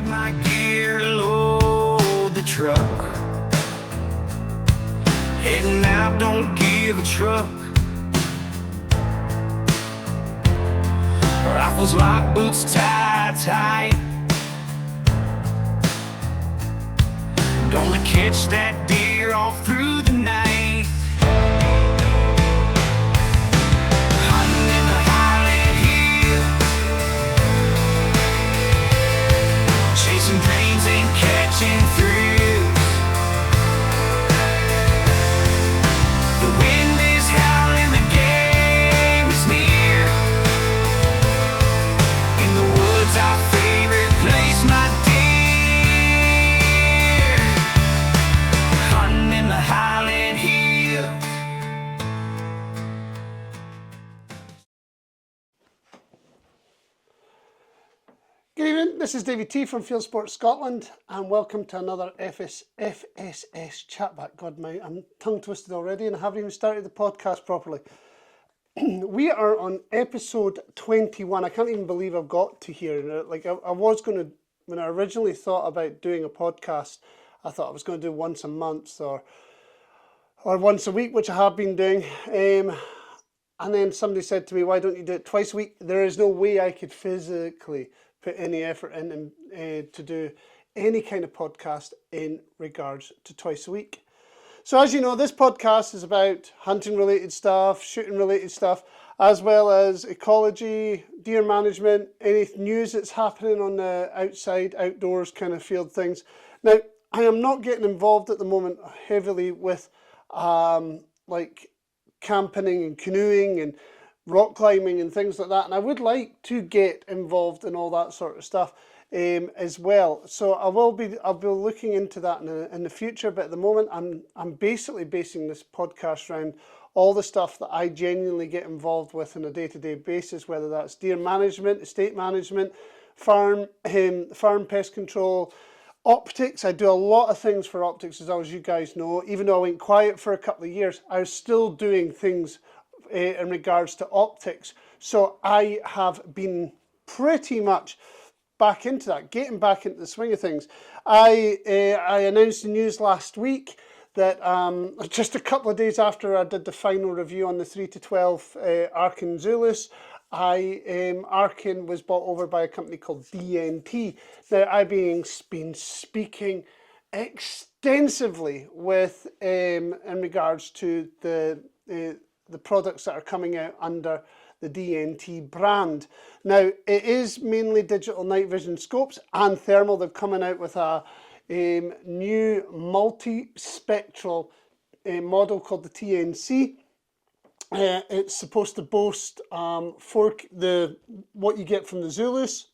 grab my gear, load the truck. Heading out, don't give a truck. Rifles locked, boots tied tight. Gonna catch that deer all through the night. Hunting in the Highland Hill, chasing dreams and catching thrills. The wind is howling, the game is near. In the woods, our favorite place, my dear. Hunting in the Highland Hill. Good evening, this is Davey T from Field Sports Scotland, and welcome to another FSS Chat Back. God, I'm tongue twisted already and I haven't even started the podcast properly. We are on episode 21. I can't even believe I've got to here. Like I was going to, when I originally thought about doing a podcast, I thought I was going to do once a month or once a week, which I have been doing. And then somebody said to me, why don't you do it twice a week? There is no way I could physically put any effort in to do any kind of podcast in regards to twice a week. So as you know, this podcast is about hunting related stuff, shooting related stuff, as well as ecology, deer management, any news that's happening on the outside, outdoors kind of field things. Now, I am not getting involved at the moment heavily with like camping and canoeing and rock climbing and things like that, and I would like to get involved in all that sort of stuff as well. So I'll be looking into that in the future, but at the moment I'm basically basing this podcast around all the stuff that I genuinely get involved with on a day-to-day basis, whether that's deer management, estate management, farm pest control, optics. I do a lot of things for optics, as you guys know. Even though I went quiet for a couple of years, I was still doing things in regards to optics. So I have been pretty much back into that, getting back into the swing of things. I announced the news last week that just a couple of days after I did the final review on the 3 to 12 Arkin Zulus, Arkin was bought over by a company called DNT. Now, I've been speaking extensively with in regards to the products that are coming out under the DNT brand. Now, it is mainly digital night vision scopes and thermal. They're coming out with a new multi-spectral model called the TNC. It's supposed to boast what you get from the Zulus,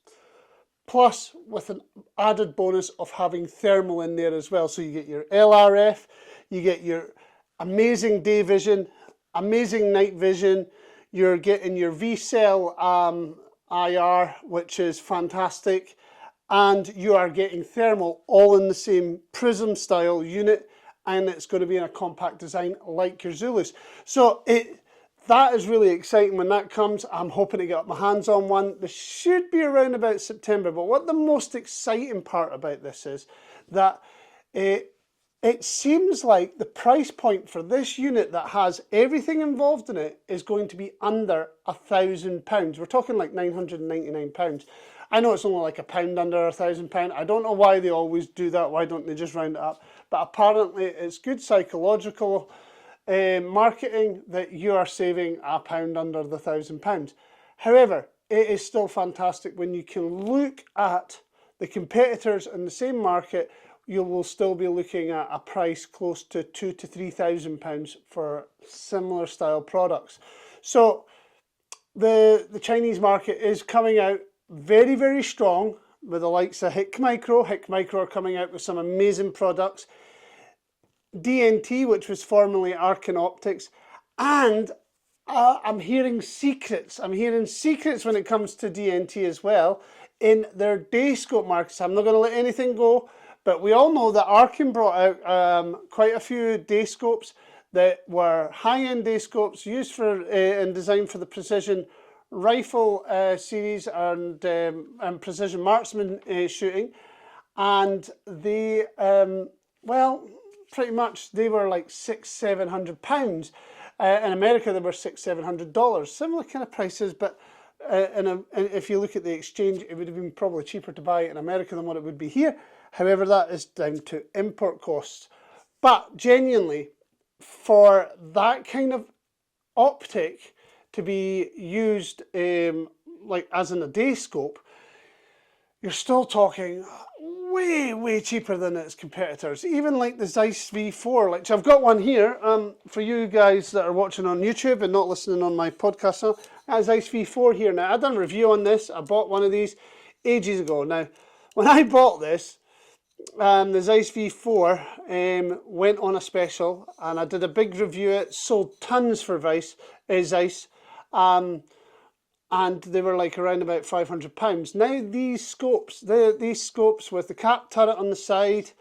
plus with an added bonus of having thermal in there as well. So you get your LRF, you get your amazing day vision, amazing night vision, you're getting your V-Cell IR, which is fantastic, and you are getting thermal all in the same prism style unit, and it's going to be in a compact design like your Zulus. So that is really exciting when that comes. I'm hoping to get my hands on one. This should be around about September, but what the most exciting part about this is that it seems like the price point for this unit that has everything involved in it is going to be under £1,000. We're talking like £999. I know it's only like £1 under £1,000. I don't know why they always do that. Why don't they just round it up? But apparently it's good psychological marketing that you are saving £1 under the £1,000. However, it is still fantastic when you can look at the competitors in the same market. You will still be looking at a price close to £2,000 to £3,000 for similar style products. So the Chinese market is coming out very, very strong with the likes of Hick Micro. Hick Micro are coming out with some amazing products. DNT, which was formerly Arkin Optics, and I'm hearing secrets. I'm hearing secrets when it comes to DNT as well in their day scope markets. I'm not going to let anything go. But we all know that Arkin brought out quite a few day scopes that were high-end day scopes used for and designed for the precision rifle series and precision marksman shooting. and they, well, pretty much they were like £600-700. In America, they were $600-700. Similar kind of prices, but if you look at the exchange, it would have been probably cheaper to buy it in America than what it would be here. However, that is down to import costs. But genuinely, for that kind of optic to be used like as in a day scope, you're still talking way cheaper than its competitors. Even like the Zeiss V4, like I've got one here. For you guys that are watching on YouTube and not listening on my podcast, I have Zeiss V4 here now. I've done a review on this. I bought one of these ages ago. Now, when I bought this, the Zeiss V4 went on a special, and I did a big review. It sold tons for Zeiss. And they were like around about £500. Now these scopes, these scopes with the cap turret on the side,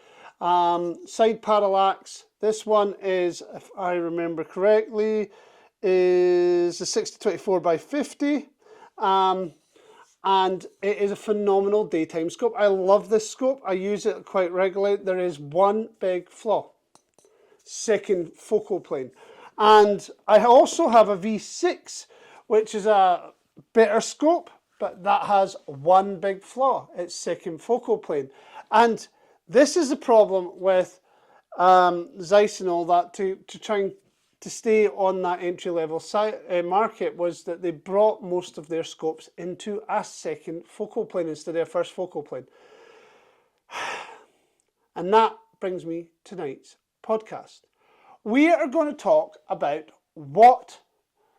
side parallax. This one is, if I remember correctly, is a 60-24 by 50, and it is a phenomenal daytime scope. I love this scope. I use it quite regularly. There is one big flaw: second focal plane. And I also have a V6, which is a better scope, but that has one big flaw: its second focal plane. And this is the problem with Zeiss and all that, to try and to stay on that entry-level market, was that they brought most of their scopes into a second focal plane instead of a first focal plane. And that brings me to tonight's podcast. We are going to talk about what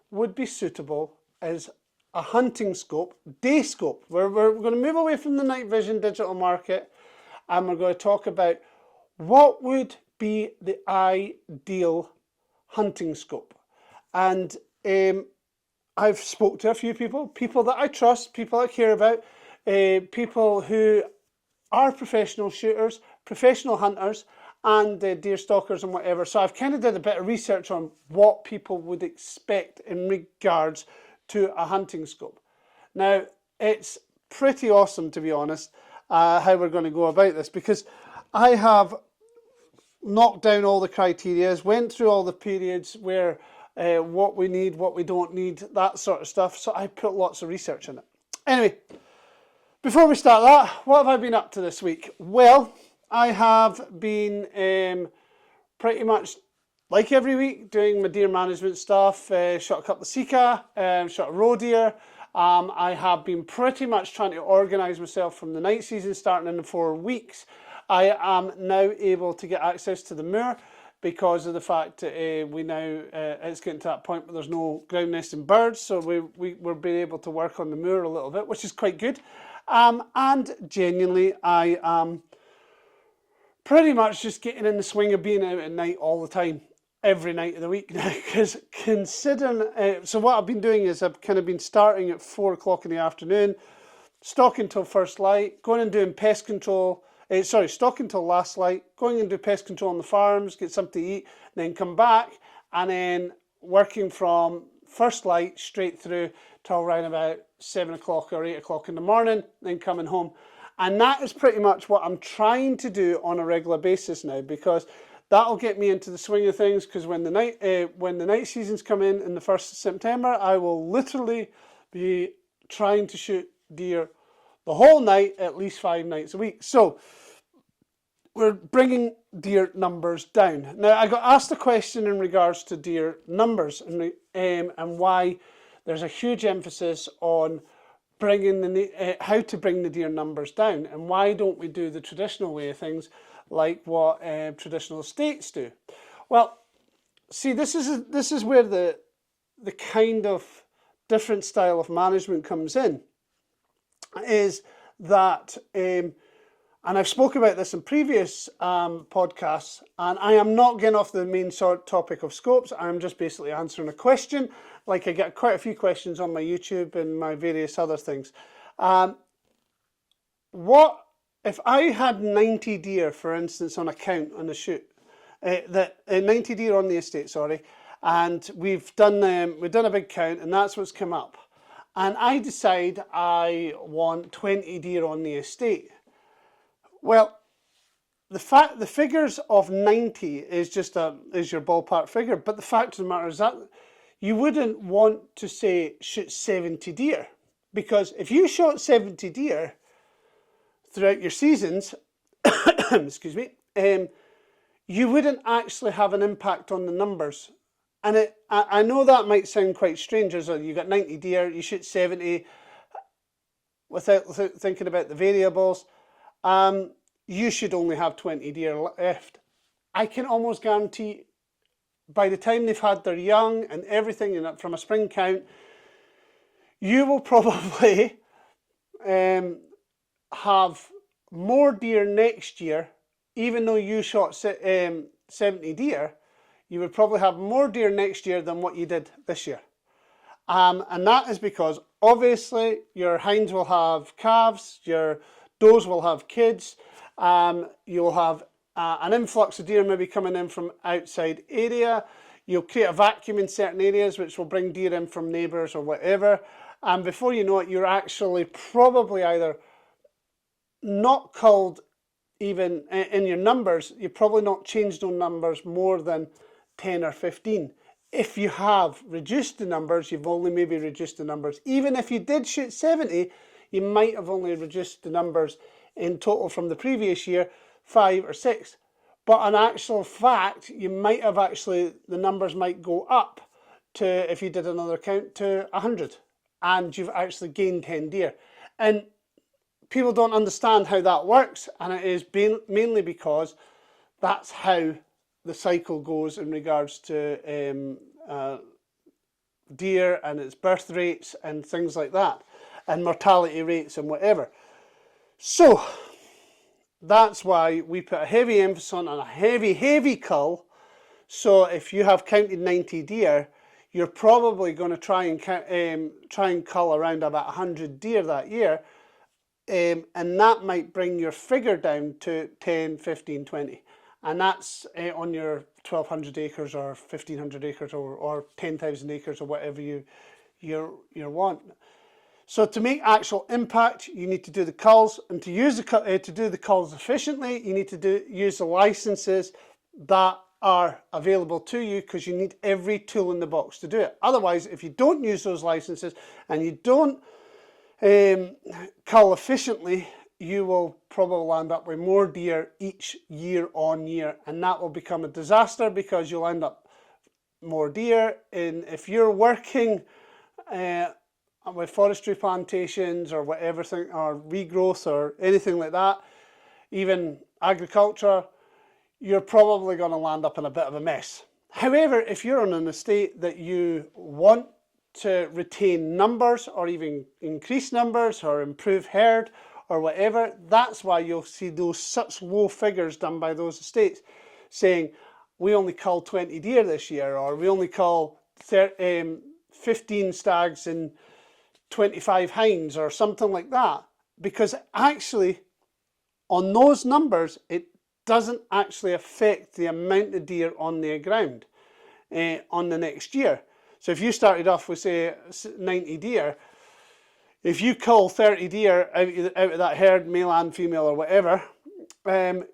would be suitable as a hunting scope, day scope. We're going to move away from the night vision digital market, and we're going to talk about what would be the ideal hunting scope. And I've spoke to a few people that I trust, people I care about, people who are professional shooters, professional hunters, and deer stalkers and whatever. So I've kind of did a bit of research on what people would expect in regards to a hunting scope. Now, it's pretty awesome, to be honest, how we're going to go about this, because I have knocked down all the criterias, went through all the periods where what we need, what we don't need, that sort of stuff. So I put lots of research in it. Anyway, before we start that, what have I been up to this week? Well, I have been pretty much, like every week, doing my deer management stuff. Shot a couple of sika, shot a roe deer. I have been pretty much trying to organise myself from the night season starting in 4 weeks. I am now able to get access to the moor because of the fact that we now, it's getting to that point where there's no ground nesting birds, so we're being able to work on the moor a little bit, which is quite good. And genuinely, I am pretty much just getting in the swing of being out at night all the time, every night of the week now, because considering, so what I've been doing is I've kind of been starting at 4 o'clock in the afternoon, stalking till first light, going and doing pest control, stalking till last light, going and do pest control on the farms, get something to eat, then come back, and then working from first light straight through till around about 7 o'clock or 8 o'clock in the morning, then coming home. And that is pretty much what I'm trying to do on a regular basis now, because that'll get me into the swing of things. Because when the night seasons come in the 1st of September, I will literally be trying to shoot deer the whole night, at least 5 nights a week. So we're bringing deer numbers down. Now, I got asked a question in regards to deer numbers and why there's a huge emphasis on bringing how to bring the deer numbers down, and why don't we do the traditional way of things like what traditional estates do. Well, see, this is where the kind of different style of management comes in, is that and I've spoken about this in previous podcasts, and I am not getting off the main topic of scopes. I'm just basically answering a question. Like, I get quite a few questions on my YouTube and my various other things. What if I had 90 deer, for instance, on a count on a shoot, 90 deer on the estate, sorry, and we've done a big count, and that's what's come up, and I decide I want 20 deer on the estate. Well, the figures of 90 is just is your ballpark figure, but the fact of the matter is that you wouldn't want to say shoot 70 deer, because if you shot 70 deer throughout your seasons, excuse me, you wouldn't actually have an impact on the numbers. And I know that might sound quite strange, as you got 90 deer, you shoot 70 without thinking about the variables. You should only have 20 deer left. I can almost guarantee by the time they've had their young and everything from a spring count, you will probably have more deer next year. Even though you shot 70 deer, you would probably have more deer next year than what you did this year. And that is because obviously your hinds will have calves, your does will have kids, you'll have an influx of deer maybe coming in from outside area. You'll create a vacuum in certain areas which will bring deer in from neighbours or whatever. And before you know it, you're actually probably either not culled even in your numbers, you've probably not changed those numbers more than 10 or 15. If you have reduced the numbers, you've only maybe reduced the numbers. Even if you did shoot 70, you might have only reduced the numbers in total from the previous year, 5 or 6. But in actual fact, you might have actually, the numbers might go up to, if you did another count, to 100. And you've actually gained 10 deer. And people don't understand how that works, and it is mainly because that's how the cycle goes in regards to deer and its birth rates and things like that, and mortality rates and whatever. So that's why we put a heavy emphasis on a heavy cull. So if you have counted 90 deer, you're probably going to try and cull around about 100 deer that year. And that might bring your figure down to 10, 15, 20. And that's on your 1,200 acres or 1,500 acres or 10,000 acres or whatever you want. So to make actual impact, you need to do the culls. And to do the culls efficiently, you need to use the licenses that are available to you, because you need every tool in the box to do it. Otherwise, if you don't use those licenses and you don't cull efficiently, you will probably land up with more deer each year on year, and that will become a disaster, because you'll end up more deer. And if you're working with forestry plantations or whatever thing, or regrowth or anything like that, even agriculture, you're probably going to land up in a bit of a mess. However, if you're on an estate that you want to retain numbers or even increase numbers or improve herd or whatever, that's why you'll see those such low figures done by those estates saying we only cull 20 deer this year, or we only cull 15 stags and 25 hinds or something like that, because actually on those numbers it doesn't actually affect the amount of deer on the ground on the next year. So if you started off with, say, 90 deer, if you cull 30 deer out of that herd, male and female or whatever,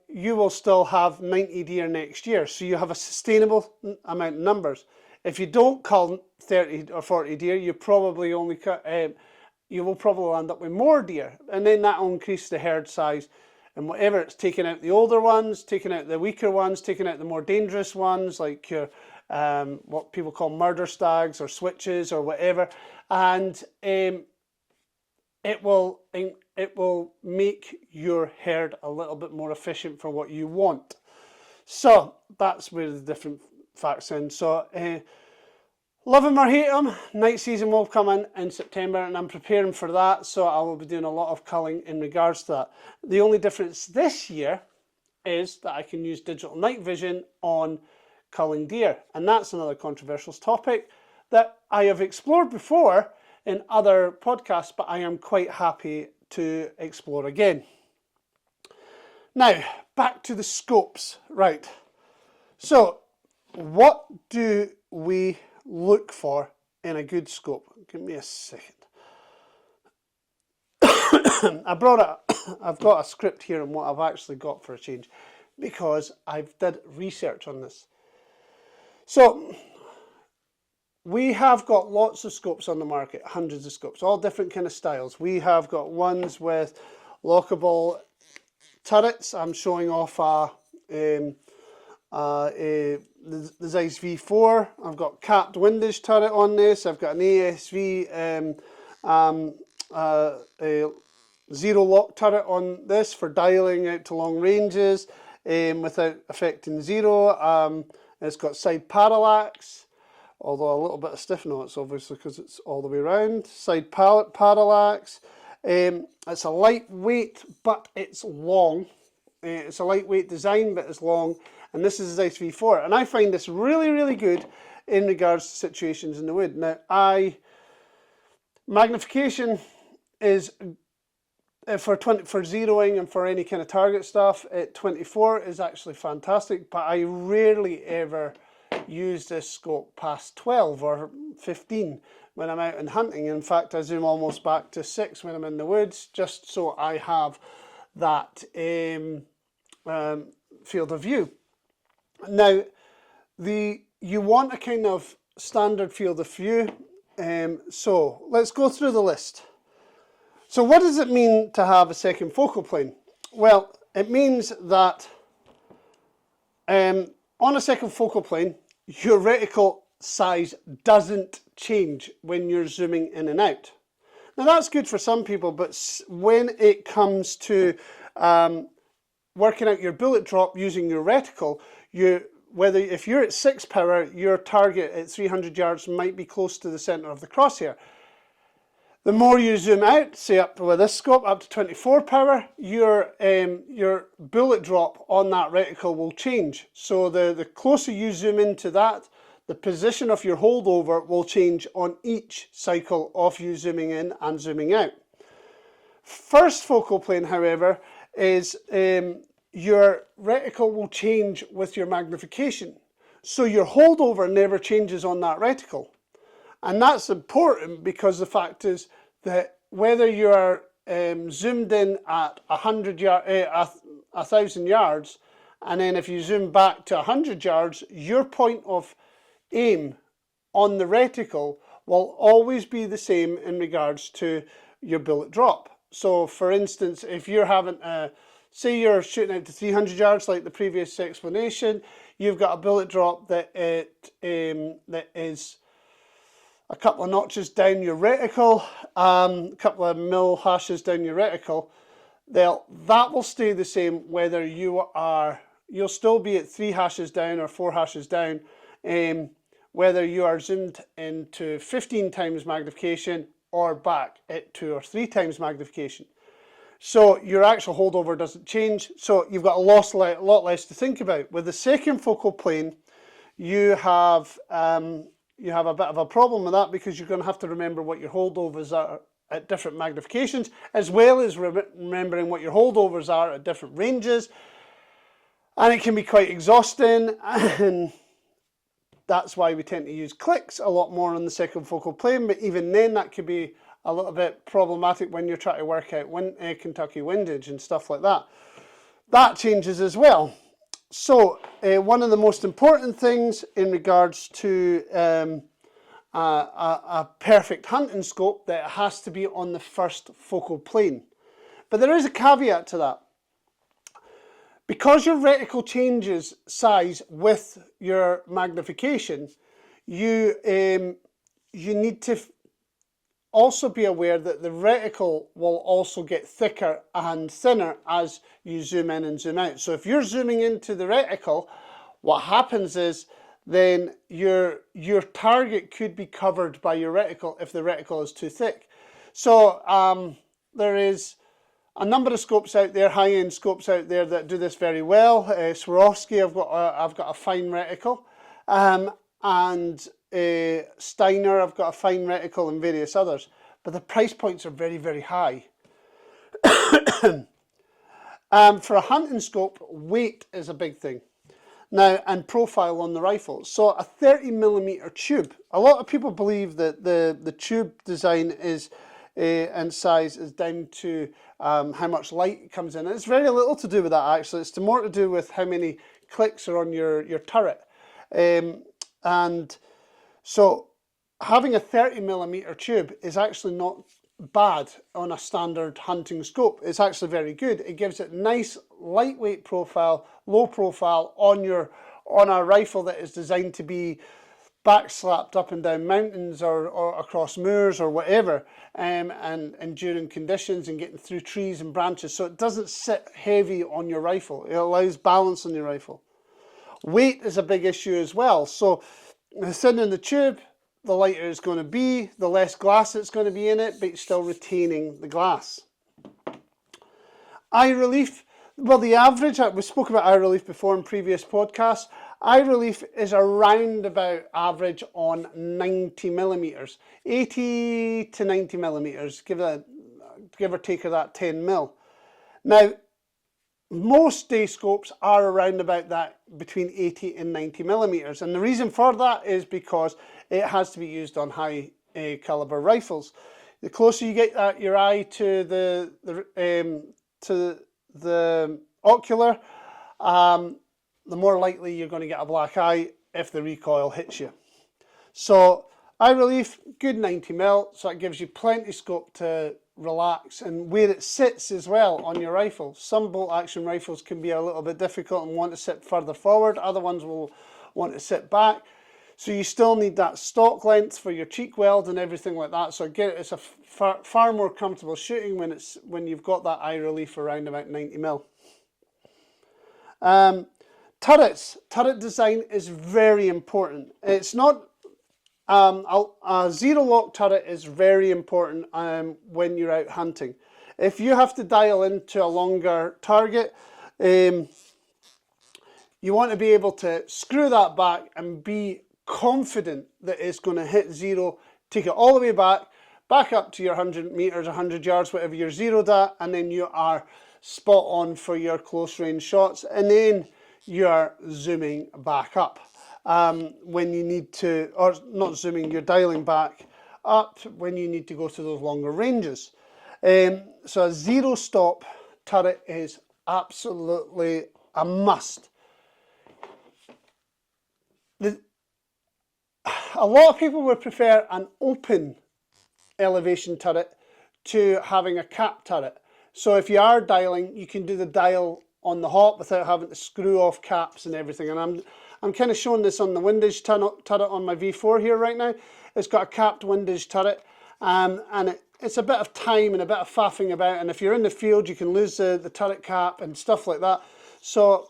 you will still have 90 deer next year. So you have a sustainable amount of numbers. If you don't cull 30 or 40 deer, you probably only you will probably end up with more deer, and then that will increase the herd size. And whatever, it's taking out the older ones, taking out the weaker ones, taking out the more dangerous ones, like your what people call murder stags or switches or whatever, and it will make your herd a little bit more efficient for what you want. So that's where the different facts in. So love them or hate them, night season will come in September, and I'm preparing for that, so I will be doing a lot of culling in regards to that. The only difference this year is that I can use digital night vision on culling deer, and that's another controversial topic that I have explored before in other podcasts, but I am quite happy to explore again. Now, back to the scopes. Right, so what do we look for in a good scope? Give me a second. I've got a script here on what I've actually got for a change. because I've did research on this. So we have got lots of scopes on the market, hundreds of scopes, all different kind of styles. We have got ones with lockable turrets. I'm showing off the Zeiss V4. I've got capped windage turret on this. I've got an ASV a zero lock turret on this for dialing out to long ranges without affecting zero. It's got side parallax, although a little bit of stiff notes, obviously, because it's all the way around. Side parallax. It's a lightweight, but it's long. It's a lightweight design, but it's long. And this is a Zeiss V4. And I find this really, really good in regards to situations in the wood. Now, magnification is for zeroing and for any kind of target stuff at 24 is actually fantastic, but I rarely ever use this scope past 12 or 15 when I'm out and hunting. In fact, I zoom almost back to 6 when I'm in the woods, just so I have that field of view. Now, you want a kind of standard field of view, so let's go through the list. So what does it mean to have a second focal plane? Well, it means that on a second focal plane, your reticle size doesn't change when you're zooming in and out. Now that's good for some people, but when it comes to working out your bullet drop using your reticle, if you're at 6 power, your target at 300 yards might be close to the center of the crosshair. The more you zoom out, say up with this scope, up to 24 power, your bullet drop on that reticle will change. So the closer you zoom into that, the position of your holdover will change on each cycle of you zooming in and zooming out. First focal plane, however, is your reticle will change with your magnification. So your holdover never changes on that reticle. And that's important because the fact is that whether you're zoomed in at 1,000 yards, and then if you zoom back to 100 yards, your point of aim on the reticle will always be the same in regards to your bullet drop. So for instance, if you're having say you're shooting out to 300 yards like the previous explanation, you've got a bullet drop that is a couple of notches down your reticle, a couple of mil hashes down your reticle. That will stay the same whether you'll still be at 3 hashes down or 4 hashes down, whether you are zoomed into 15 times magnification or back at 2 or 3 times magnification. So your actual holdover doesn't change, so you've got a lot less to think about. With the second focal plane, you have a bit of a problem with that because you're going to have to remember what your holdovers are at different magnifications, as well as remembering what your holdovers are at different ranges. And it can be quite exhausting, and that's why we tend to use clicks a lot more on the second focal plane, but even then that could be a little bit problematic when you're trying to work out Kentucky windage and stuff like that. That changes as well. So one of the most important things in regards to a perfect hunting scope, that it has to be on the first focal plane. But there is a caveat to that. Because your reticle changes size with your magnification, you need to also be aware that the reticle will also get thicker and thinner as you zoom in and zoom out. So if you're zooming into the reticle, what happens is then your target could be covered by your reticle if the reticle is too thick. So there is a number of scopes out there, high-end scopes out there that do this very well. Swarovski, I've got a fine reticle, and Steiner, I've got a fine reticle, and various others. But the price points are very, very high. For a hunting scope, weight is a big thing. Now, and profile on the rifle. So a 30mm tube. A lot of people believe that the tube design is in size is down to how much light comes in. It's very little to do with that actually. It's more to do with how many clicks are on your turret. And so having a 30mm tube is actually not bad on a standard hunting scope. It's actually very good. It gives it nice lightweight profile, low profile on a rifle that is designed to be back slapped up and down mountains or across moors or whatever, and enduring conditions and getting through trees and branches. So it doesn't sit heavy on your rifle. It allows balance on your rifle. Weight is a big issue as well. So the thinner the tube, the lighter it's going to be, the less glass it's going to be in it, but it's still retaining the glass. Eye relief, well, the average, we spoke about eye relief before in previous podcasts. Eye relief is around about average on 90mm, 80 to 90mm, give or take of that 10mm. Now, most day scopes are around about that between 80 and 90mm, and the reason for that is because it has to be used on high caliber rifles. The closer you get your eye to the ocular, the more likely you're going to get a black eye if the recoil hits you. So eye relief, good 90mm, so it gives you plenty scope to relax, and where it sits as well on your rifle. Some bolt action rifles can be a little bit difficult and want to sit further forward, other ones will want to sit back. So you still need that stock length for your cheek weld and everything like that. So again, it's a far more comfortable shooting when you've got that eye relief around about 90mm. Turrets. Turret design is very important. It's not a zero lock turret is very important when you're out hunting. If you have to dial into a longer target, you want to be able to screw that back and be confident that it's going to hit zero, take it all the way back up to your 100 meters, 100 yards, whatever you're zeroed at, and then you are spot on for your close range shots, and then you're zooming back up when you need to, or not zooming, you're dialing back up when you need to go to those longer ranges. So a zero stop turret is absolutely a must. A lot of people would prefer an open elevation turret to having a cap turret. So if you are dialing, you can do the dial on the hop without having to screw off caps and everything. And I'm kind of showing this on the windage turret on my V4 here right now. It's got a capped windage turret, and it's a bit of time and a bit of faffing about. And if you're in the field, you can lose the turret cap and stuff like that. So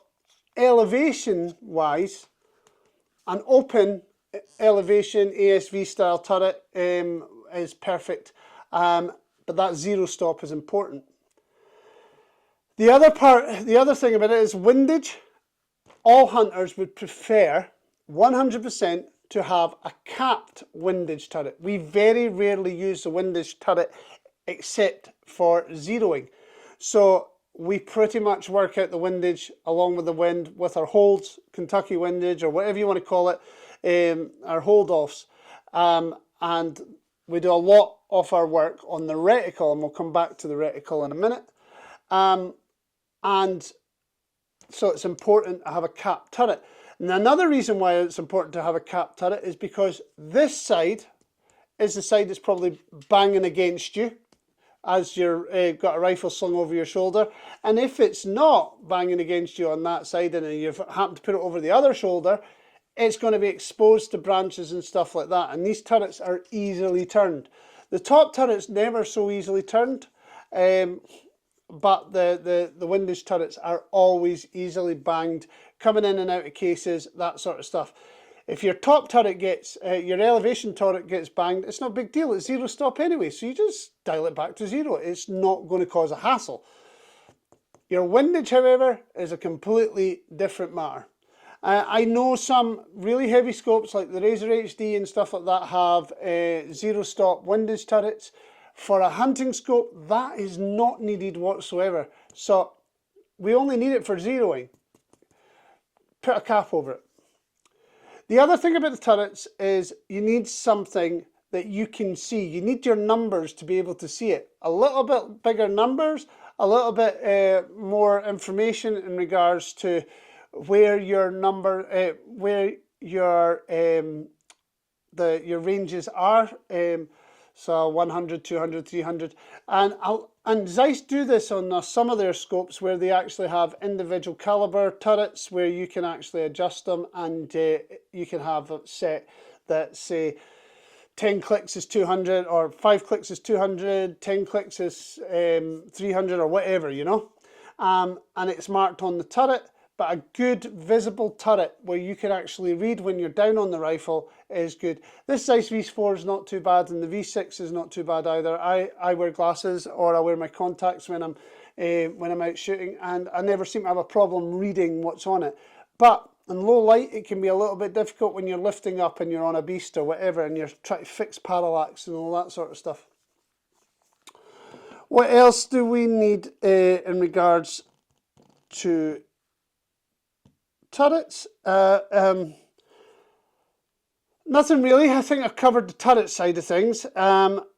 elevation wise, an open elevation ASV style turret is perfect, but that zero stop is important. The other thing about it is windage. All hunters would prefer 100% to have a capped windage turret. We very rarely use the windage turret except for zeroing. So we pretty much work out the windage along with the wind with our holds, Kentucky windage or whatever you want to call it, our hold offs. And we do a lot of our work on the reticle, and we'll come back to the reticle in a minute. And so it's important to have a capped turret. And another reason why it's important to have a capped turret is because this side is the side that's probably banging against you as you're got a rifle slung over your shoulder. And if it's not banging against you on that side and you've happened to put it over the other shoulder, it's going to be exposed to branches and stuff like that. And these turrets are easily turned. The top turret's never so easily turned. But the windage turrets are always easily banged, coming in and out of cases, that sort of stuff. If your top turret gets, your elevation turret gets banged, it's not a big deal. It's zero stop anyway, so you just dial it back to zero. It's not going to cause a hassle. Your windage, however, is a completely different matter. I know some really heavy scopes like the Razor HD and stuff like that have zero stop windage turrets. For a hunting scope, that is not needed whatsoever. So we only need it for zeroing. Put a cap over it. The other thing about the turrets is you need something that you can see. You need your numbers to be able to see it. A little bit bigger numbers, a little bit more information in regards to where your number, where your your ranges are. So 100, 200, 300, and Zeiss do this on some of their scopes where they actually have individual caliber turrets where you can actually adjust them, and you can have it set that say 10 clicks is 200, or 5 clicks is 200, 10 clicks is 300, or whatever, you know. And it's marked on the turret, but a good visible turret where you can actually read when you're down on the rifle is good. This Zeiss V4 is not too bad, and the V6 is not too bad either. I wear glasses, or I wear my contacts when I'm out shooting, and I never seem to have a problem reading what's on it. But in low light, it can be a little bit difficult when you're lifting up and you're on a beast or whatever, and you're trying to fix parallax and all that sort of stuff. What else do we need in regards to turrets? Nothing really. I think I've covered the turret side of things.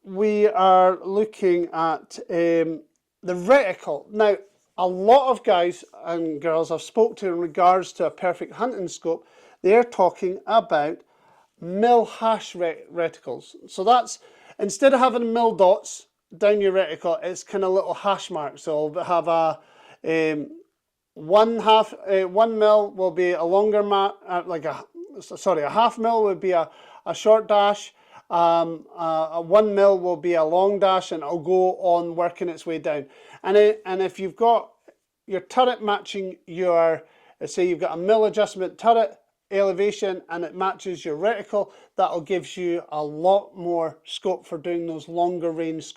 We are looking at the reticle. Now, a lot of guys and girls I've spoke to in regards to a perfect hunting scope, they're talking about mil hash reticles. So that's, instead of having mil dots down your reticle, it's kind of little hash marks. So it'll have a 1 mil will be a longer a half mil would be a short dash. A 1 mil will be a long dash, and it'll go on working its way down. And if you've got your turret matching your, say you've got a mil adjustment turret elevation and it matches your reticle, that'll give you a lot more scope for doing those longer range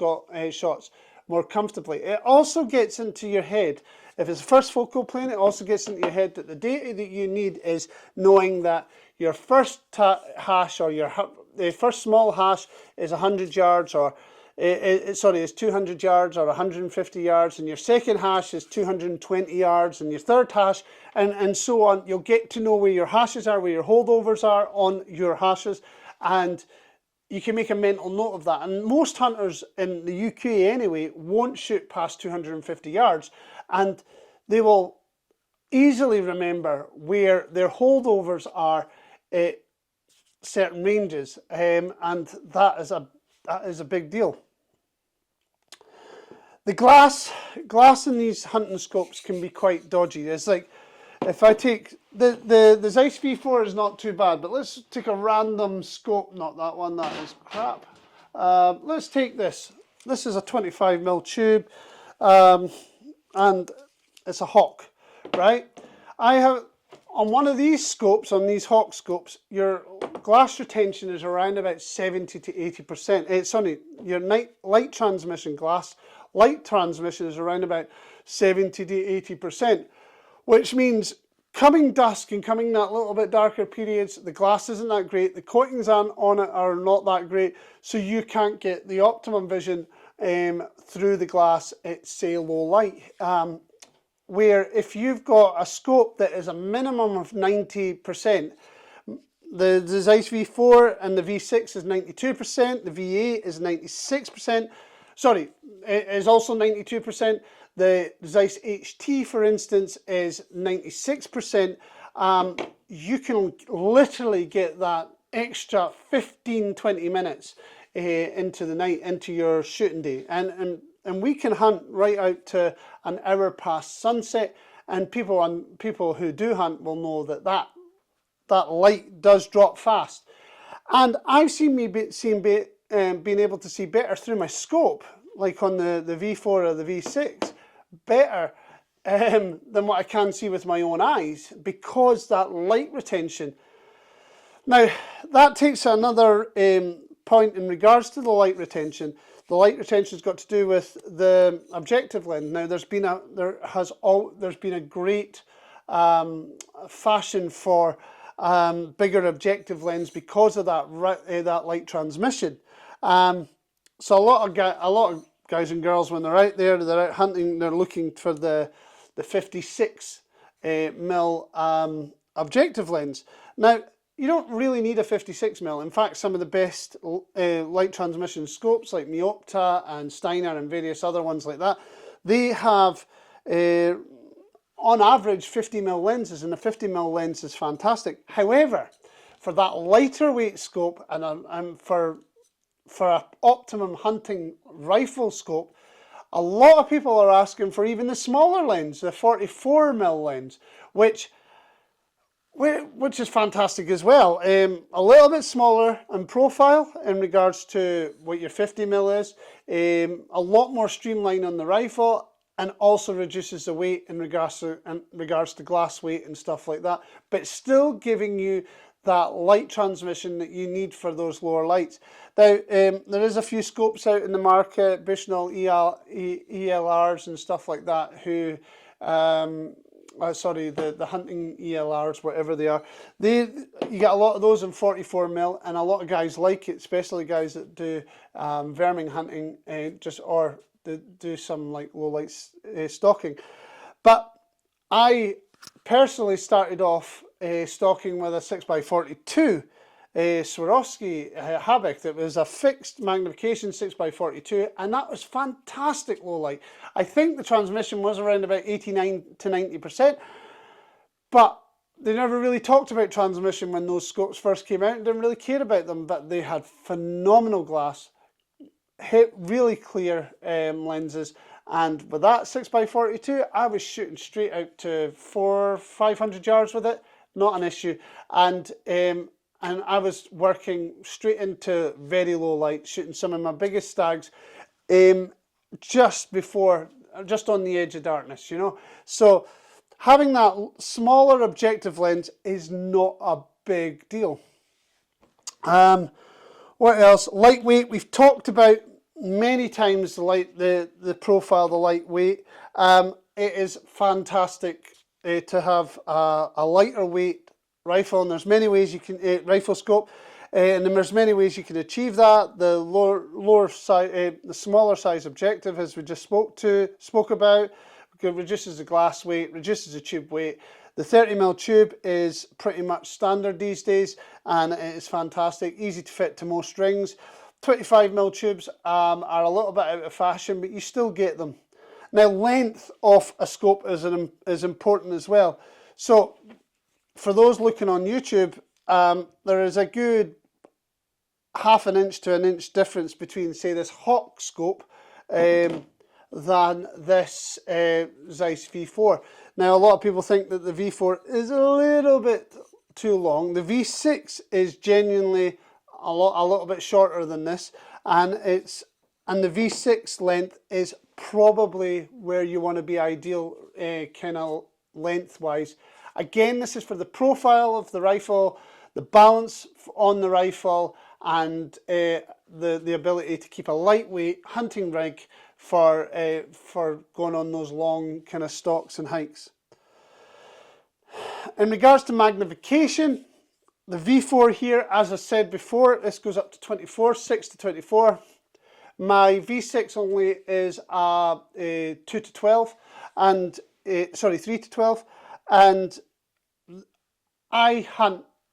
shots more comfortably. It also gets into your head. If it's first focal plane, it also gets into your head that the data that you need is knowing that your first hash, or the first small hash, is 100 yards, or is 200 yards or 150 yards, and your second hash is 220 yards, and your third hash, and so on. You'll get to know where your hashes are, where your holdovers are on your hashes, and you can make a mental note of that. And most hunters in the UK anyway won't shoot past 250 yards, and they will easily remember where their holdovers are at certain ranges, and that is a big deal. The glass in these hunting scopes can be quite dodgy. It's like, if I take the Zeiss V4 is not too bad, but let's take a random scope. Not that one, that is crap. Let's take this. This is a 25mm tube, and it's a Hawk, right? I have, on one of these scopes, on these Hawk scopes, your glass retention is around about 70 to 80%. Sorry, your light transmission glass, light transmission is around about 70 to 80%, which means coming dusk and coming that little bit darker periods, the glass isn't that great, the coatings on it are not that great, so you can't get the optimum vision through the glass at, say, low light. Where if you've got a scope that is a minimum of 90%, the Zeiss V4 and the V6 is 92%, the V8 is 96%, sorry, it is also 92%, the Zeiss HT, for instance, is 96%, you can literally get that extra 15-20 minutes into the night, into your shooting day, and we can hunt right out to an hour past sunset, and people who do hunt will know that light does drop fast. And I've seen being able to see better through my scope, like on the V4 or the V6, better than what I can see with my own eyes, because that light retention. Now, that takes another point in regards to the light retention. The light retention has got to do with the objective lens. Now, there's been a great fashion for bigger objective lens because of that light transmission. So a lot of guys and girls, when they're out there, they're out hunting, they're looking for the 56 mil objective lens. Now, you don't really need a 56mm. In fact, some of the best light transmission scopes like Meopta and Steiner and various other ones like that, they have on average 50mm lenses, and the 50mm lens is fantastic. However, for that lighter weight scope and for an optimum hunting rifle scope, a lot of people are asking for even the smaller lens, the 44mm lens, which is fantastic as well. A little bit smaller in profile in regards to what your 50mm is, a lot more streamlined on the rifle, and also reduces the weight in regards to glass weight and stuff like that, but still giving you that light transmission that you need for those lower lights. Now, there is a few scopes out in the market, Bushnell ELRs and stuff like that, who, sorry, the hunting ELRs, whatever they are, you get a lot of those in 44mm, and a lot of guys like it, especially guys that do verming hunting, or do some like low light stalking. But I personally started off stalking with a 6x42 Swarovski Habak that was a fixed magnification 6x42, and that was fantastic low light. I think the transmission was around about 89 to 90%, but they never really talked about transmission when those scopes first came out and didn't really care about them, but they had phenomenal glass, hit really clear lenses, and with that 6x42 I was shooting straight out to 400-500 yards with it, not an issue, and I was working straight into very low light, shooting some of my biggest stags just on the edge of darkness, you know. So having that smaller objective lens is not a big deal. What else? Lightweight, we've talked about many times, the profile, the lightweight. It is fantastic to have a lighter weight rifle, and there's many ways you can, rifle scope, and there's many ways you can achieve that. The lower size, the smaller size objective, as we just spoke about, reduces the glass weight, reduces the tube weight. The 30mm tube is pretty much standard these days, and it is fantastic, easy to fit to most rings. 25mm tubes are a little bit out of fashion, but you still get them. Now, length of a scope is important as well. So for those looking on YouTube, there is a good ½ an inch to an inch difference between, say, this Hawk scope than this Zeiss V4. Now, a lot of people think that the V4 is a little bit too long. The V6 is genuinely a little bit shorter than this, and the V6 length is probably where you want to be ideal, kind of lengthwise. Again, this is for the profile of the rifle, the balance on the rifle, and the ability to keep a lightweight hunting rig for going on those long kind of stalks and hikes. In regards to magnification, the V4 here, as I said before, this goes up to 24, 6 to 24. My V6 only is 2 to 12, and 3 to 12, and I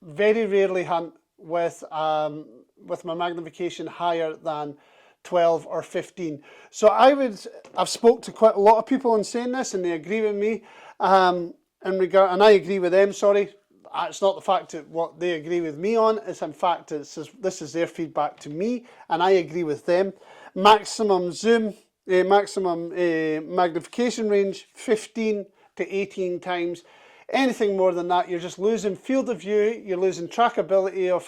very rarely hunt with my magnification higher than 12 or 15. So I've spoke to quite a lot of people on saying this, and they agree with me, and I agree with them, sorry. It's not the fact that what they agree with me on, it's in fact this is their feedback to me, and I agree with them. Maximum zoom, maximum magnification range, 15 to 18 times. Anything more than that, you're just losing field of view, you're losing trackability of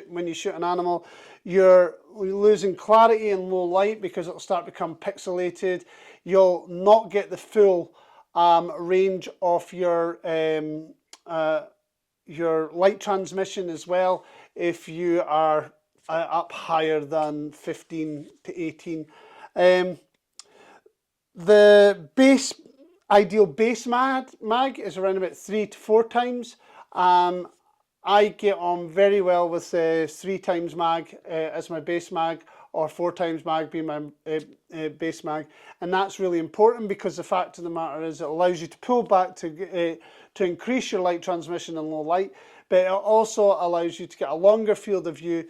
when you shoot an animal, you're losing clarity in low light because it'll start to become pixelated. You'll not get the full range of your light transmission as well if you are up higher than 15 to 18. The ideal base mag is around about 3 to 4 times. I get on very well with 3 times mag as my base mag, or 4 times mag being my base mag. And that's really important because the fact of the matter is it allows you to pull back to increase your light transmission in low light, but it also allows you to get a longer field of view.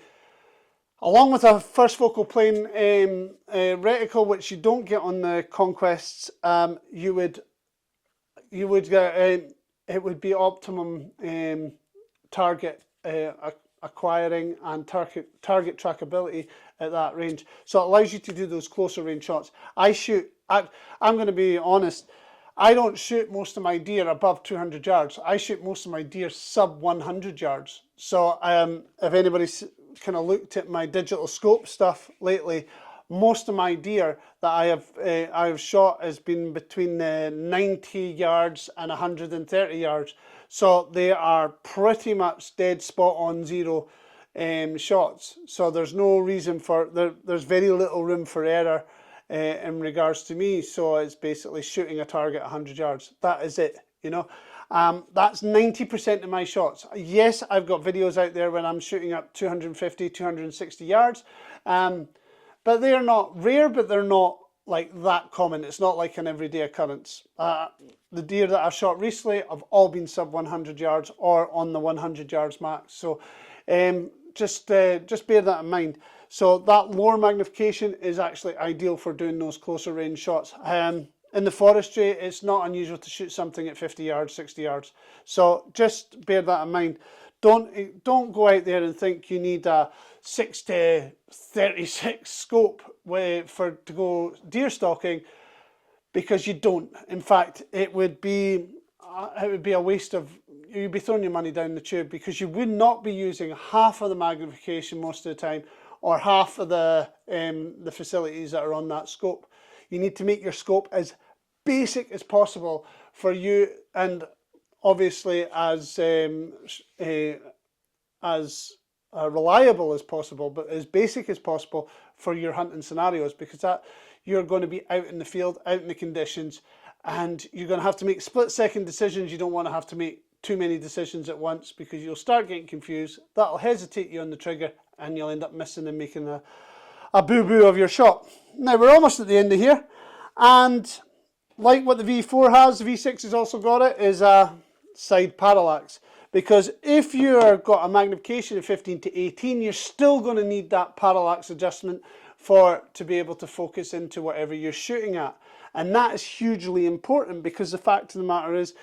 Along with a first focal plane reticle, which you don't get on the Conquests, you would get it would be optimum target acquiring and target trackability at that range. So it allows you to do those closer range shots. I'm going to be honest, I don't shoot most of my deer above 200 yards. I shoot most of my deer sub 100 yards. So if anybody's kind of looked at my digital scope stuff lately, most of my deer that I have shot has been between 90 yards and 130 yards. So they are pretty much dead spot on zero shots. So there's no reason for there's very little room for error in regards to me. So it's basically shooting a target 100 yards. That is it, you know. That's 90% of my shots. Yes, I've got videos out there when I'm shooting up 250, 260 yards. But they're not rare, but they're not like that common. It's not like an everyday occurrence. The deer that I've shot recently have all been sub 100 yards or on the 100 yards max. So just bear that in mind. So that lower magnification is actually ideal for doing those closer range shots. In the forestry, it's not unusual to shoot something at 50 yards, 60 yards. So just bear that in mind. Don't go out there and think you need a 6-36 scope to go deer stalking, because you don't. In fact, it would be a waste of, you'd be throwing your money down the tube, because you would not be using half of the magnification most of the time, or half of the facilities that are on that scope. You need to make your scope as basic as possible for you, and obviously as reliable as possible, but as basic as possible for your hunting scenarios, because that you're going to be out in the field, out in the conditions, and you're going to have to make split-second decisions. You don't want to have to make too many decisions at once, because you'll start getting confused. That'll hesitate you on the trigger, and you'll end up missing and making a boo-boo of your shot. Now we're almost at the end of here, and like what the V4 has, the V6 has also got it, is a side parallax. Because if you've got a magnification of 15 to 18, you're still going to need that parallax adjustment to be able to focus into whatever you're shooting at. And that is hugely important, because the fact of the matter is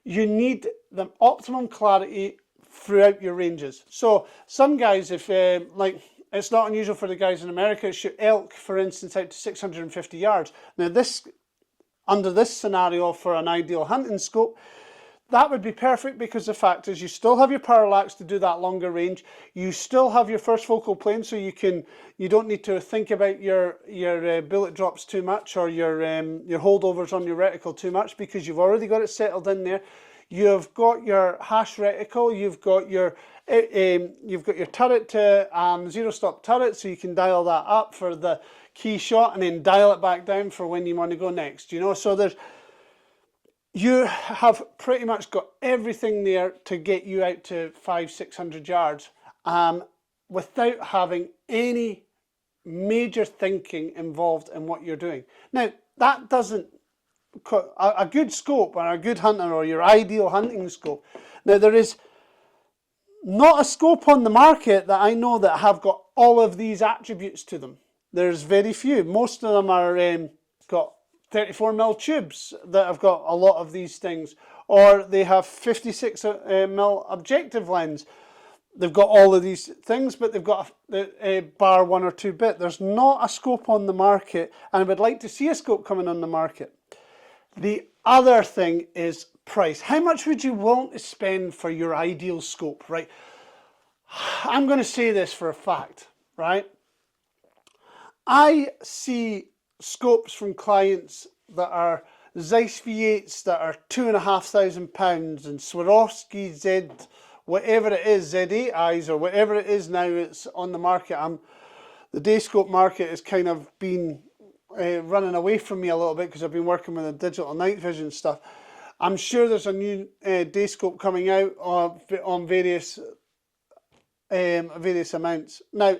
you need the optimum clarity throughout your ranges. So some guys, if like, it's not unusual for the guys in America to shoot elk, for instance, out to 650 yards. Now under this scenario, for an ideal hunting scope, that would be perfect, because the fact is you still have your parallax to do that longer range. You still have your first focal plane, so you don't need to think about your bullet drops too much, or your holdovers on your reticle too much, because you've already got it settled in there. You've got your hash reticle. You've got your turret to zero stop turret, so you can dial that up for the key shot and then dial it back down for when you want to go next. You know, so you have pretty much got everything there to get you out to 500-600 yards without having any major thinking involved in what you're doing. Now, that doesn't, a good scope or a good hunter, or your ideal hunting scope. Now, there is not a scope on the market that I know that have got all of these attributes to them. There's very few. Most of them are got 34mm tubes that have got a lot of these things, or they have 56mm objective lens. They've got all of these things, but they've got a bar 1 or 2 bit. There's not a scope on the market, and I would like to see a scope coming on the market. The other thing is price. How much would you want to spend for your ideal scope, right? I'm going to say this for a fact, right? I see scopes from clients that are Zeiss V8s that are £2,500, and Swarovski Z, whatever it is, Z8Is or whatever it is now, it's on the market. The day scope market has kind of been running away from me a little bit, because I've been working with the digital night vision stuff. I'm sure there's a new day scope coming out on various amounts. Now,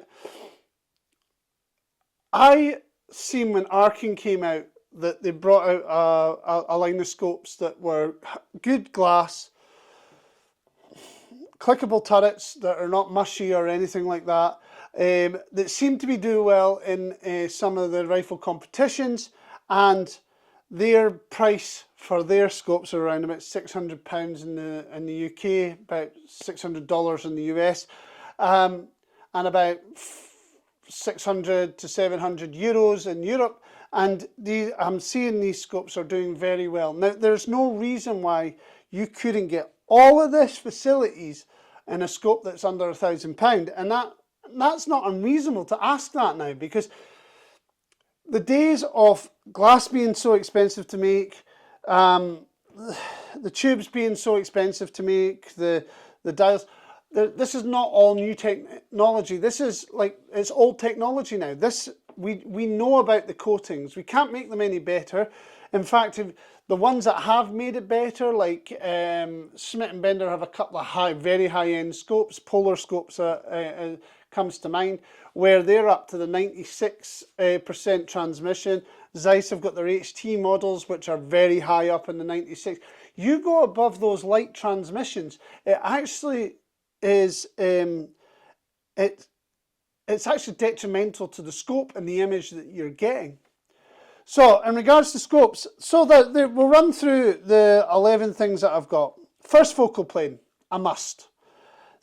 I seen when Arkin came out that they brought out a line of scopes that were good glass, clickable turrets that are not mushy or anything like that, that seem to be doing well in some of the rifle competitions, and their price for their scopes are around about £600 in the UK, about $600 in the US, and about 600 to 700 euros in Europe. And I'm seeing these scopes are doing very well. Now, there's no reason why you couldn't get all of this facilities in a scope that's under £1,000, and that's not unreasonable to ask that now, because the days of glass being so expensive to make, the tubes being so expensive to make, the dials, this is not all new technology. This is like, it's old technology now. We know about the coatings. We can't make them any better. In fact, the ones that have made it better, like Smith & Bender, have a couple of very high-end scopes. Polar scopes comes to mind, where they're up to the 96% transmission. Zeiss have got their HT models, which are very high up in the 96. You go above those light transmissions, it actually is it's actually detrimental to the scope and the image that you're getting. So in regards to scopes, so we'll run through the 11 things that I've got. First, focal plane, a must.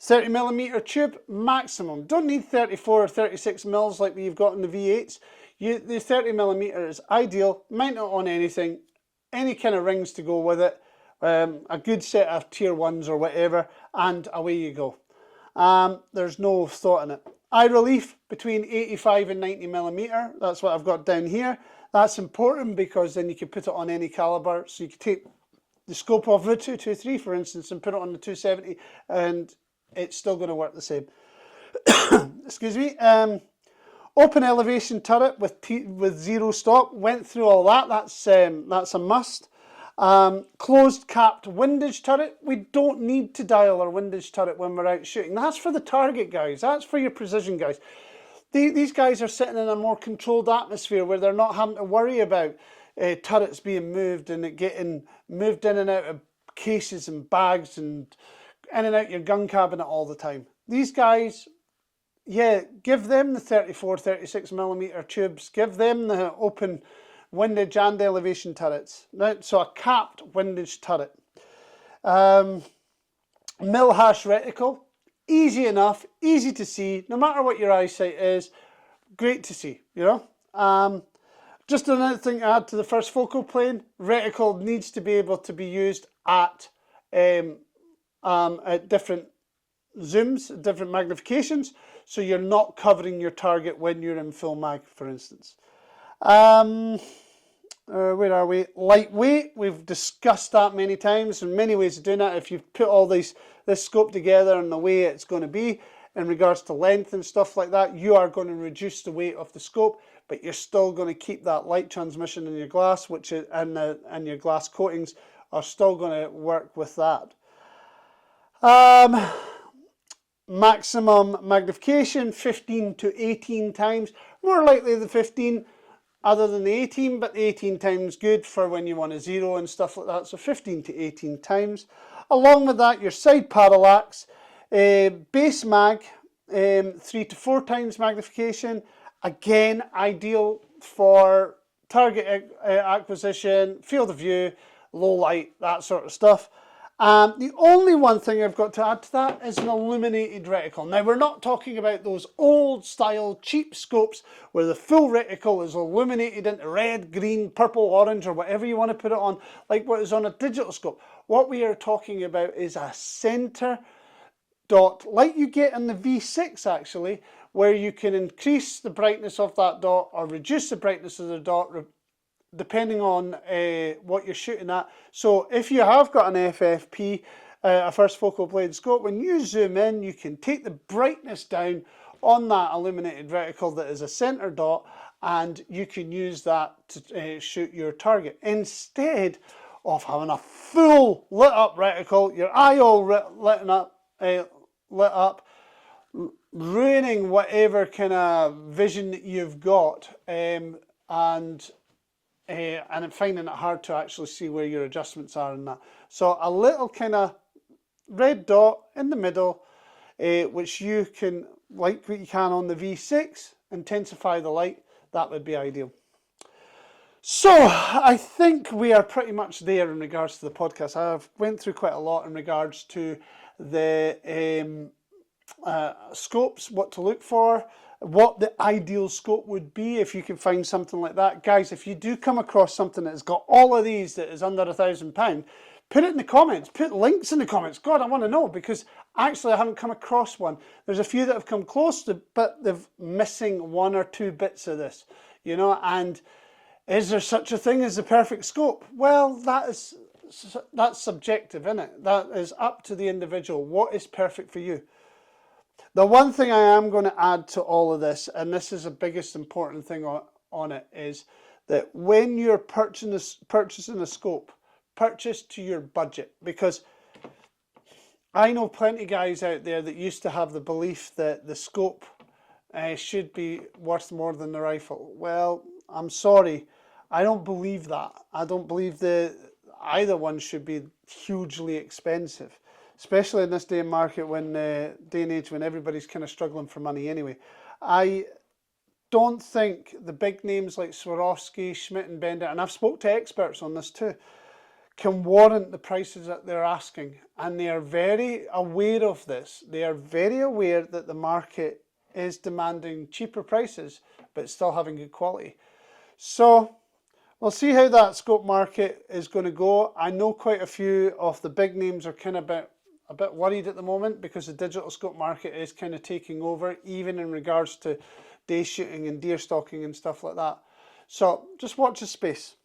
30mm tube maximum. Don't need 34 or 36 mils like you've got in the V8s. The 30mm is ideal. Mount it on anything, any kind of rings to go with it, a good set of tier 1s or whatever, and away you go. There's no thought in it. Eye relief between 85 and 90mm. That's what I've got down here. That's important because then you can put it on any caliber. So you can take the scope of the 223, for instance, and put it on the 270, and it's still going to work the same. Excuse me. Open elevation turret with zero stock. Went through all that. That's a must. Closed capped windage turret. We don't need to dial our windage turret when we're out shooting. That's for the target guys. That's for your precision guys. These guys are sitting in a more controlled atmosphere where they're not having to worry about turrets being moved and it getting moved in and out of cases and bags and in and out your gun cabinet all the time. These guys, yeah, give them the 34, 36mm tubes. Give them the open windage and elevation turrets. Right? So a capped windage turret. Mil hash reticle. Easy enough, easy to see, no matter what your eyesight is, great to see, you know. Just another thing to add to the first focal plane, reticle needs to be able to be used at different zooms, different magnifications, so you're not covering your target when you're in full mag, for instance. Where are we? Lightweight, we've discussed that many times. There are many ways of doing that. If you put all this scope together and the way it's going to be in regards to length and stuff like that, you are going to reduce the weight of the scope, but you're still going to keep that light transmission in your glass, which is, and your glass coatings are still going to work with that. Maximum magnification, 15 to 18 times. More likely the 15 other than the 18, but the 18 times good for when you want a zero and stuff like that. So 15 to 18 times. Along with that, your side parallax, base mag, 3 to 4 times magnification. Again, ideal for target acquisition, field of view, low light, that sort of stuff. The only one thing I've got to add to that is an illuminated reticle. Now, we're not talking about those old style cheap scopes where the full reticle is illuminated into red, green, purple, orange, or whatever you want to put it on, like what is on a digital scope. What we are talking about is a center dot, like you get in the V6 actually, where you can increase the brightness of that dot or reduce the brightness of the dot depending on what you're shooting at. So if you have got an FFP, a first focal plane scope, when you zoom in, you can take the brightness down on that illuminated reticle that is a center dot, and you can use that to shoot your target instead of having a full lit up reticle, your eye all lit up, ruining whatever kind of vision that you've got, and finding it hard to actually see where your adjustments are in that. So a little kind of red dot in the middle, which you can, like what you can on the V6, intensify the light. That would be ideal. So I think we are pretty much there in regards to the podcast. I've went through quite a lot in regards to the scopes, what to look for, what the ideal scope would be if you can find something like that. Guys, if you do come across something that's got all of these that is under £1,000, put it in the comments, put links in the comments. God, I want to know, because actually I haven't come across one. There's a few that have come close to, but they're missing one or two bits of this, you know. And is there such a thing as the perfect scope? Well, that's subjective, isn't it? That is up to the individual. What is perfect for you? The one thing I am going to add to all of this, and this is the biggest important thing on it, is that when you're purchasing a scope, purchase to your budget. Because I know plenty of guys out there that used to have the belief that the scope should be worth more than the rifle. Well, I'm sorry, I don't believe that. I don't believe that either one should be hugely expensive, especially in this day and market, when day and age when everybody's kind of struggling for money anyway. I don't think the big names like Swarovski, Schmidt and Bender, and I've spoke to experts on this too, can warrant the prices that they're asking. And they are very aware of this. They are very aware that the market is demanding cheaper prices, but still having good quality. So we'll see how that scope market is going to go. I know quite a few of the big names are kind of a bit worried at the moment, because the digital scope market is kind of taking over, even in regards to day shooting and deer stalking and stuff like that. So just watch the space.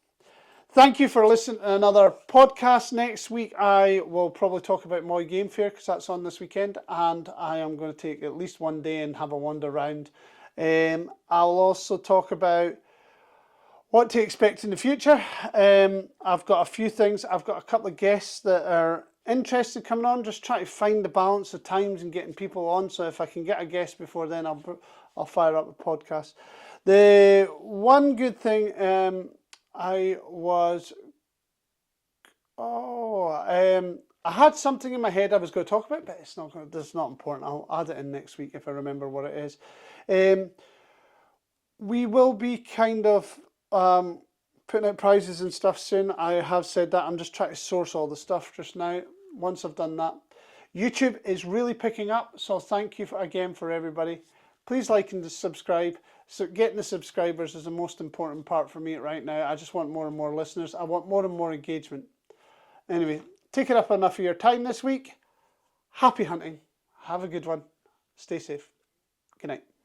Thank you for listening to another podcast. Next week I will probably talk about Moy Game Fair, because that's on this weekend, and I am going to take at least one day and have a wander around. I'll also talk about what to expect in the future. I've got a few things. I've got a couple of guests that are interested coming on. Just trying to find the balance of times and getting people on. So if I can get a guest before then, I'll fire up a podcast. The one good thing, I had something in my head I was going to talk about, but it's not important. I'll add it in next week if I remember what it is. We will be kind of putting out prizes and stuff soon. I have said that. I'm just trying to source all the stuff just now. Once I've done that, YouTube is really picking up, so thank you again for everybody. Please like and subscribe. So getting the subscribers is the most important part for me right now. I just want more and more listeners. I want more and more engagement. Anyway, taking up enough of your time this week. Happy hunting. Have a good one. Stay safe. Good night.